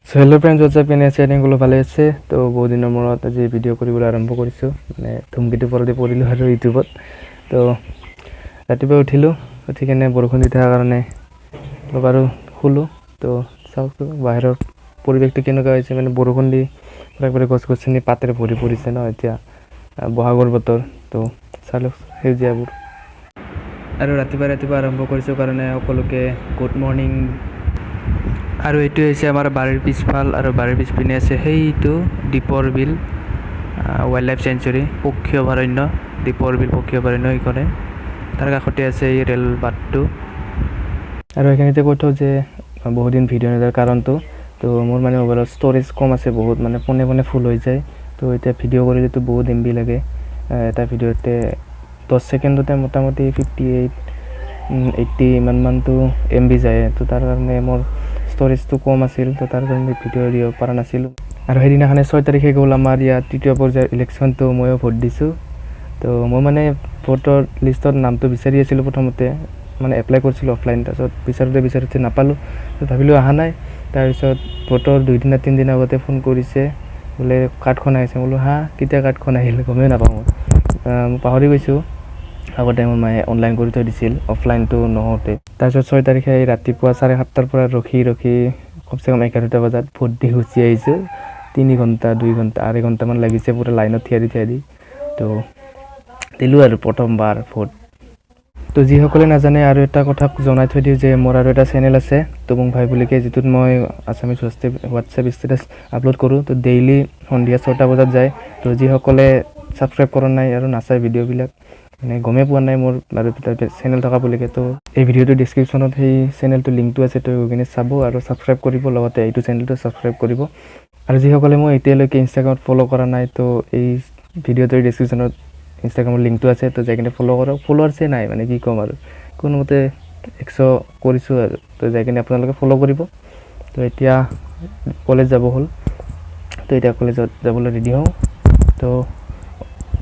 So hello' friends WhatsApp কেনে আছে এনেগুলো ভালে আছে তো বহুত দিনৰ মূৰত আজি ভিডিঅ' কৰিবলৈ আৰম্ভ কৰিছোঁ মানে ধুমকেতু পৰতে পৰিলোঁ আৰু ইউটিউবত তো ৰাতিপুৱা উঠি কেনে বৰষুণ দি থকাৰ কাৰণে অলপ আৰু শুলোঁ তো চাওক বাহিৰৰ পৰিৱেশটো কেনেকুৱা হৈছে মানে বৰষুণ দি একবাৰে গছ গছনি পাতেৰে ভৰি পৰিছে ন এতিয়া বহাগৰ বতৰ তো চালোঁ সেউজীয়াবোৰ আৰু ৰাতিপুৱা আৰম্ভ কৰিছোঁ কাৰণে সকলোকে গুড মৰ্ণিং আৰু এইটো হৈছে আমাৰ বাৰীৰ পিছফাল আৰু বাৰীৰ পিছপিনে আছে সেইটো দীপৰ বিল ৱাইল্ড লাইফ চেঞ্চুৰী পক্ষী অভয়াৰণ্য দীপৰ বিল পক্ষী অভয়াৰণ্য এইখনে তাৰ কাষতে আছে এই ৰেল বাটটো আৰু এইখিনিতে কৈ থওঁ যে বহুত দিন ভিডিঅ' নিদিয়াৰ কাৰণটো তো মোৰ মানে মোবাইলত ষ্ট'ৰেজ কম আছে বহুত মানে পোনে ফুল হৈ যায় তো এতিয়া ভিডিঅ' কৰিলেতো বহুত MB লাগে এটা ভিডিঅ'তে 10 ছেকেণ্ডতে মোটামুটি 58-80 ইমানমানটো MB যায় তো তাৰ কাৰণে মোৰ ষ্ট'ৰেজটো কম আছিল তো তাৰ কাৰণে ভিডিঅ' দিব পৰা নাছিলোঁ আৰু সেইদিনাখনে 6 তাৰিখে গ'ল আমাৰ ইয়াত তৃতীয় পৰ্যায়ৰ ইলেকশ্যনটো ময়ো ভোট দিছোঁ তো মই মানে ভোটৰ লিষ্টত নামটো বিচাৰি আছিলোঁ প্ৰথমতে মানে এপ্লাই কৰিছিলোঁ অফলাইন তাৰপিছত বিচাৰোঁতে নাপালোঁ তো ভাবিলোঁ অহা নাই তাৰপিছত ভোটৰ 2 দিন 3 দিন আগতে ফোন কৰিছে বোলে কাৰ্ডখন আহিছে বোলো হা কেতিয়া কাৰ্ডখন আহিল গমেই নাপাওঁ মই পাহৰি গৈছোঁ আগতে মোৰ মায়ে অনলাইন কৰি থৈ দিছিল অফলাইনটো নহওঁতে তাৰপিছত 6 তাৰিখে ৰাতিপুৱা 7:30 পৰা ৰখি কমচে কম 11টা বজাত ভোট দি গুচি আহিছোঁ 3 ঘণ্টা 2 ঘণ্টা 2.5 ঘণ্টামান লাগিছে পুৰা লাইনত থিয় দি তো দিলোঁ আৰু প্ৰথমবাৰ ভোট তো যিসকলে নাজানে আৰু এটা কথা জনাই থৈ দিওঁ যে মোৰ আৰু এটা চেনেল আছে তুমুং ভাই বুলিকে যিটোত মই আছামিজ হোৱাটছএপ ষ্টেটাছ আপলোড কৰোঁ তো ডেইলি সন্ধিয়া 6টা বজাত যায় তো যিসকলে ছাবস্ক্ৰাইব কৰা নাই আৰু নাচায় ভিডিঅ'বিলাক মানে গমেই পোৱা নাই মোৰ আৰু চেনেল থকা বুলিকে তো এই ভিডিঅ'টো ডিছক্ৰিপশ্যনত সেই চেনেলটো লিংকটো আছে তো গৈ কিনে চাব আৰু ছাবস্ক্ৰাইব কৰিব লগতে এইটো চেনেলটো ছাবস্ক্ৰাইব কৰিব আৰু যিসকলে মই এতিয়ালৈকে ইনষ্টাগ্ৰামত ফ'ল' কৰা নাই তো এই ভিডিঅ'টোৰ ডিছক্ৰিপশ্যনত ইনষ্টাগ্ৰামৰ লিংকটো আছে তো যাই কিনে ফ'ল' কৰক ফলোৱাৰ্ছে নাই মানে কি ক'ম আৰু কোনোমতে 100 কৰিছোঁ আৰু তো যাই কিনে আপোনালোকে ফ'ল' কৰিব তো এতিয়া কলেজ যাব হ'ল তো এতিয়া কলেজত যাবলৈ ৰেডি হওঁ তো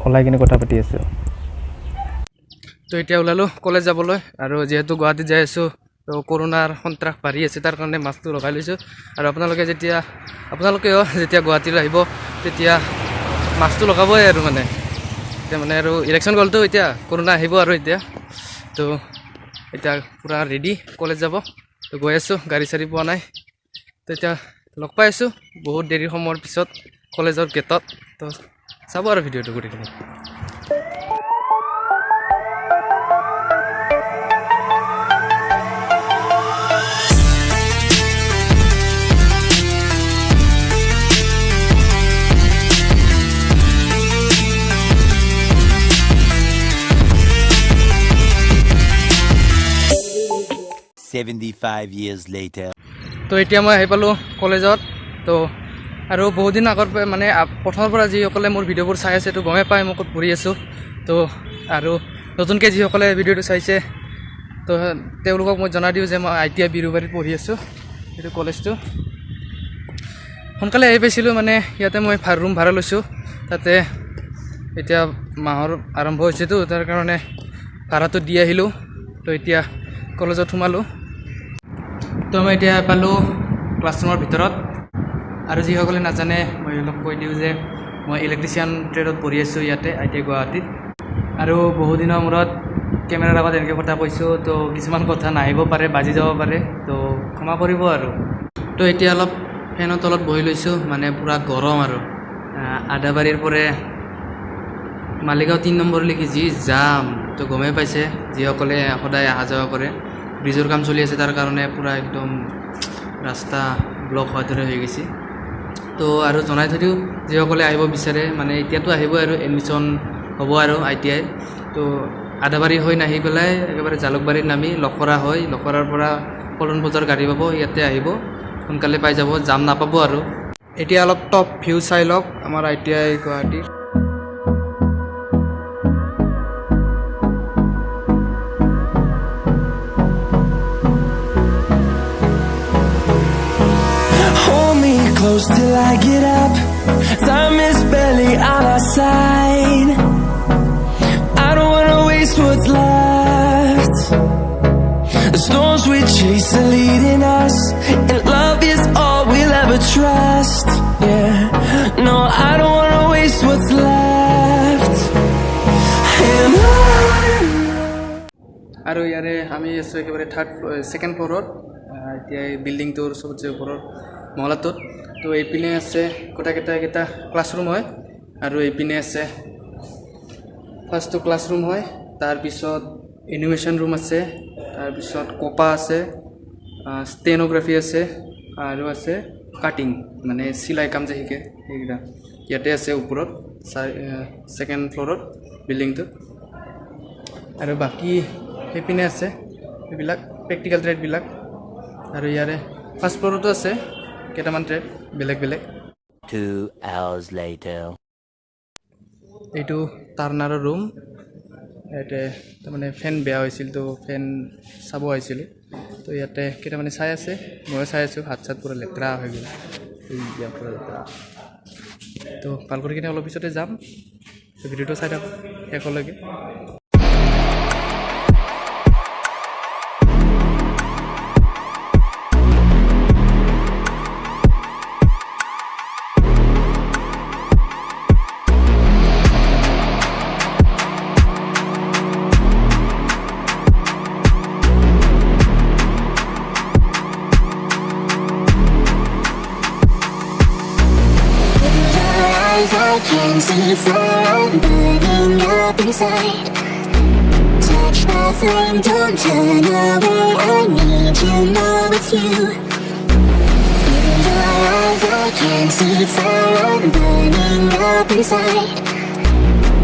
ওলাই কিনে কথা পাতি আছোঁ তো এতিয়া ওলালোঁ কলেজ যাবলৈ আৰু যিহেতু গুৱাহাটীত যাই আছোঁ তো কৰোণাৰ সন্ত্ৰাস বাঢ়ি আছে তাৰ কাৰণে মাস্কটো লগাই লৈছোঁ আৰু আপোনালোকেও যেতিয়া গুৱাহাটীলৈ আহিব তেতিয়া মাস্কটো লগাবই আৰু মানে এতিয়া মানে আৰু ইলেকশ্যন গ'লতো এতিয়া কৰোণা আহিব আৰু এতিয়া তো এতিয়া পূৰা ৰেডি কলেজ যাব তো গৈ আছোঁ গাড়ী চাড়ী পোৱা নাই তো এতিয়া লগ পাই আছোঁ বহুত দেৰি সময়ৰ পিছত কলেজৰ গেটত তো চাব আৰু ভিডিঅ'টো গোটেইখিনি years later তো এতিয়া মই আহি পালোঁ কলেজত তো আৰু বহুত দিন আগৰ মানে প্ৰথমৰ পৰা যিসকলে মোৰ ভিডিঅ'বোৰ চাই আছে তো গমেই পায় মই ক'ত পঢ়ি আছোঁ তো আৰু নতুনকৈ যিসকলে ভিডিঅ'টো চাইছে তো তেওঁলোকক মই জনাই দিওঁ যে মই ITI বিৰুবাৰীত পঢ়ি আছোঁ এইটো কলেজটো সোনকালে আহি পাইছিলোঁ মানে ইয়াতে মই ৰুম ভাড়া লৈছোঁ তাতে এতিয়া মাহৰ আৰম্ভ হৈছেতো তাৰ কাৰণে ভাড়াটো দি আহিলোঁ তো এতিয়া কলেজত সোমালোঁ তো মই এতিয়া পালোঁ ক্লাছৰুমৰ ভিতৰত আৰু যিসকলে নাজানে মই অলপ কৈ দিওঁ যে মই ইলেক্ট্ৰিচিয়ান ট্ৰেডত পঢ়ি আছোঁ ইয়াতে ITI গুৱাহাটীত আৰু বহুদিনৰ মূৰত কেমেৰাৰ আগত এনেকৈ কথা কৈছোঁ তো কিছুমান কথা নাহিব পাৰে বাজি যাব পাৰে তো ক্ষমা কৰিব আৰু তো এতিয়া অলপ ফেনৰ তলত বহি লৈছোঁ মানে পূৰা গৰম আৰু আদাবাৰীৰ পৰা মালিগাঁও 3 নম্বৰলৈকে যি যাম তো গমেই পাইছে যিসকলে সদায় অহা যোৱা কৰে ব্ৰিজৰ কাম চলি আছে তাৰ কাৰণে পূৰা একদম ৰাস্তা ব্লক হোৱাৰ দৰে হৈ গৈছে তো আৰু জনাই থৈ দিওঁ যিসকলে আহিব বিচাৰে মানে এতিয়াতো আহিব আৰু এডমিশ্যন হ'ব আৰু ITI তো আদাবাৰী হৈ নাহি পেলাই একেবাৰে জালুকবাৰীত নামি লখৰা হৈ লখৰাৰ পৰা পলন বজাৰ গাড়ী পাব ইয়াতে আহিব সোনকালে পাই যাব জাম নাপাব আৰু এতিয়া অলপ টপ ভিউ চাই লওক আমাৰ ITI গুৱাহাটীৰ close till I get up. Time is barely on our side. I don't wanna waste what's left. The storms we chase are leading us, and love is all we'll ever trust. ইয়াৰে আমি আছোঁ একেবাৰে second ফ্ল'ৰত এতিয়া এই বিল্ডিংটোৰ চবতছে ওপৰৰ মহলাটোত তো এইপিনে আছে গোটেইকেইটা ক্লাছৰুম হয় আৰু এইপিনে আছে ফাৰ্ষ্টটো ক্লাছৰুম হয় তাৰপিছত এনিমেশ্যন ৰুম আছে তাৰপিছত কপা আছে ষ্টেনোগ্ৰাফি আছে আৰু আছে কাটিং মানে চিলাই কাম যে শিকে সেইকেইটা ইয়াতে আছে ওপৰত ছেকেণ্ড ফ্ল'ৰত বিল্ডিংটোত আৰু বাকী সেইপিনে আছে এইবিলাক প্ৰেক্টিকেল ট্ৰেডবিলাক আৰু ইয়াৰে ফাৰ্ষ্ট ফ্ল'ৰতো আছে কেইটামান ট্ৰেড বেলেগ 2 hours later. এইটো টাৰ্ণাৰৰ ৰুম ইয়াতে তাৰমানে ফেন বেয়া হৈছিল তো ফেন চাব আহিছিলোঁ তো ইয়াতে কেইটামানে চাই আছে ময়ো চাই আছোঁ হাত চাত পূৰা লেতেৰা হৈ গ'ল ইয়াৰ পূৰা লেতেৰা তো ভাল কৰি কিনে অলপ পিছতে যাম ভিডিঅ'টো চাই থাকক শেষলৈকে I can see fire burning up inside. Touch my flame, don't turn away. I need to know it's you. In your eyes, I can see fire burning up inside.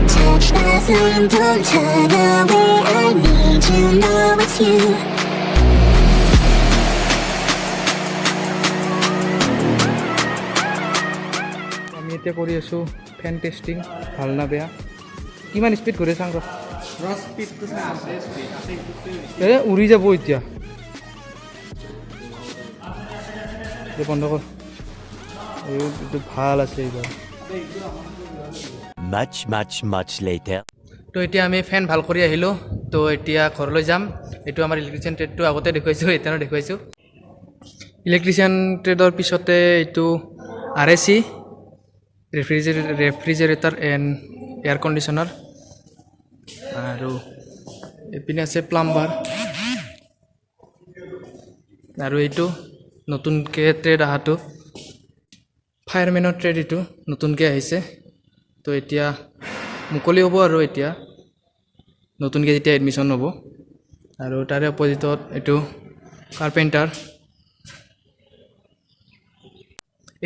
Touch my flame, don't turn away. I need to know it's you. এতিয়া কৰি আছোঁ ফেন testing ভাল না বেয়া কিমান speed ঘূৰে চাং উৰি যাব এতিয়া বন্ধ কৰ এইটো ভাল আছে এইবাৰ Much later. তো এতিয়া আমি ফেন ভাল কৰি আহিলোঁ তো এতিয়া ঘৰলৈ যাম এইটো আমাৰ ইলেক্ট্ৰিচিয়ান ট্ৰেডটো আগতে দেখুৱাইছোঁ এতিয়াও দেখুৱাইছোঁ ইলেক্ট্ৰিচিয়ান ট্ৰেডৰ পিছতে এইটো RAC refrigerator and air conditioner আৰু এইপিনে আছে প্লাম্বাৰ আৰু এইটো নতুনকৈ ট্ৰেড অহাটো ফায়াৰমেনৰ ট্ৰেড এইটো নতুনকৈ আহিছে তো এতিয়া মুকলি হ'ব আৰু এতিয়া নতুনকৈ যেতিয়া এডমিশ্যন হ'ব আৰু তাৰে অপজিটত এইটো কাৰ্পেণ্টাৰ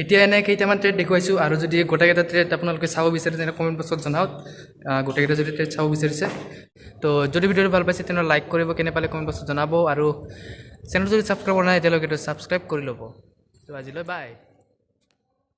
এতিয়া এনে কেইটামান ট্ৰেড দেখুৱাইছোঁ আৰু যদি গোটেইকেইটা ট্ৰেড আপোনালোকে চাব বিচাৰে তেনে কমেণ্ট বক্সত জনাওক গোটেইকেইটা যদি ট্ৰেড চাব বিচাৰিছে তো যদি ভিডিঅ'টো ভাল পাইছে তেনেহ'লে লাইক কৰিব কেনে পালে কমেণ্ট বক্সত জনাব আৰু চেনেলটো যদি ছাবস্ক্ৰাইব কৰা নাই এতিয়ালৈকে ছাবস্ক্ৰাইব কৰি ল'ব তো আজিলৈ বাই